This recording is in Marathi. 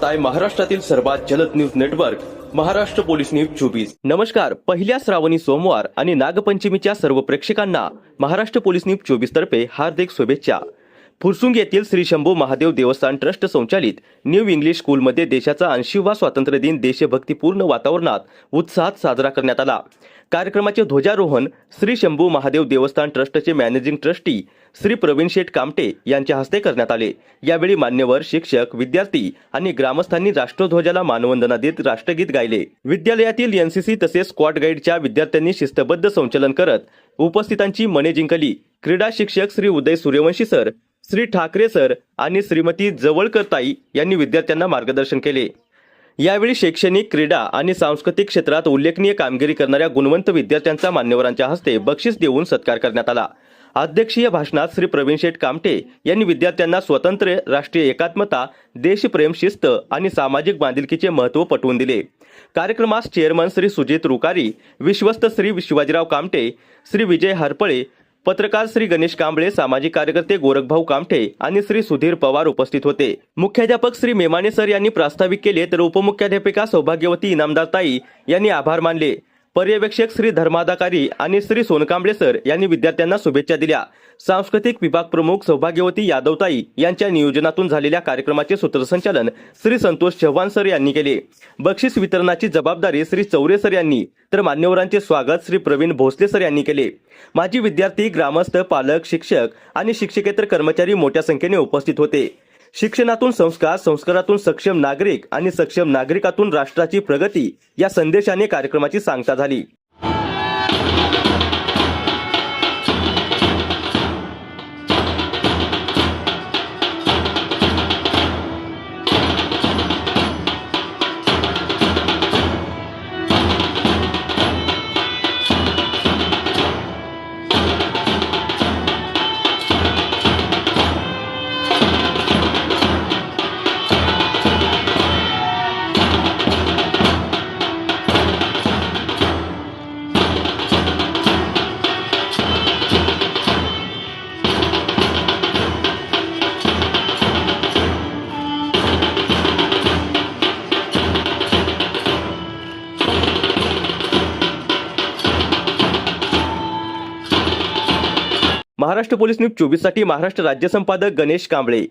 पाहताय महाराष्ट्रातील सर्वात जलद news network Maharashtra police news 24। नमस्कार। पहिल्या श्रावणी सोमवार आणि नागपंचमीच्या सर्व प्रेक्षकांना महाराष्ट्र पोलीस न्यूज 24 तर्फे हार्दिक शुभेच्छा। फुरसुंग येथील श्री शंभू महादेव देवस्थान ट्रस्ट संचालित न्यू इंग्लिश स्कूलमध्ये देशाचा 80वा स्वातंत्र्य दिन देशभक्तीपूर्ण वातावरणात उत्साहात साजरा करण्यात आला। कार्यक्रमाचे ध्वजारोहण श्री शंभू महादेव देवस्थान ट्रस्टचे मॅनेजिंग ट्रस्टी श्री प्रवीण शेठ कामटे यांच्या हस्ते करण्यात आले। यावेळी मान्यवर शिक्षक, विद्यार्थी आणि ग्रामस्थांनी राष्ट्रध्वजाला मानवंदना देत राष्ट्रगीत गायले। विद्यालयातील एनसीसी तसेच स्क्वॉड गाईडच्या विद्यार्थ्यांनी शिस्तबद्ध संचलन करत उपस्थितांची मने जिंकली। क्रीडा शिक्षक श्री उदय सूर्यवंशी सर, श्री ठाकरे सर आणि श्रीमती जवळकर ताई यांनी विद्यार्थ्यांना मार्गदर्शन केले। यावेळी शैक्षणिक, क्रीडा आणि सांस्कृतिक क्षेत्रात उल्लेखनीय कामगिरी करणाऱ्या गुणवंत विद्यार्थ्यांचा मान्यवरांच्या हस्ते बक्षीस देऊन सत्कार करण्यात आला। अध्यक्षीय भाषणात श्री प्रवीण शेठ कामटे यांनी विद्यार्थ्यांना स्वातंत्र्य, राष्ट्रीय एकात्मता, देशप्रेम, शिस्त आणि सामाजिक बांधिलकीचे महत्त्व पटवून दिले। कार्यक्रमास चेअरमन श्री सुजित रुकारी, विश्वस्त श्री शिवाजीराव कामटे, श्री विजय हरपळे, पत्रकार श्री गणेश कांबळे, सामाजिक कार्यकर्ते गोरखभाऊ कामठे आणि श्री सुधीर पवार उपस्थित होते। मुख्याध्यापक श्री मेमाने सर यांनी प्रास्ताविक केले तर उपमुख्याध्यापिका सौभाग्यवती इनामदार ताई यांनी आभार मानले। पर्यवेक्षक श्री धर्माधिकारी आणि श्री सोनकांबळे सर यांनी विद्यार्थ्यांना शुभेच्छा दिल्या। सांस्कृतिक विभाग प्रमुख सौभाग्यवती यादवताई यांच्या नियोजनातून झालेल्या कार्यक्रमाचे सूत्रसंचालन श्री संतोष चव्हाण सर यांनी केले। बक्षीस वितरणाची जबाबदारी श्री चौरे सर यांनी तर मान्यवरांचे स्वागत श्री प्रवीण भोसले सर यांनी केले। माजी विद्यार्थी, ग्रामस्थ, पालक, शिक्षक आणि शिक्षकेतर कर्मचारी मोठ्या संख्येने उपस्थित होते। शिक्षणातून संस्कार, संस्कारातून सक्षम नागरिक आणि सक्षम नागरिकातून राष्ट्राची प्रगती या संदेशाने कार्यक्रमाची सांगता झाली। महाराष्ट्र पोलीस न्यूज 24 साठी महाराष्ट्र राज्य संपादक गणेश कांबळे।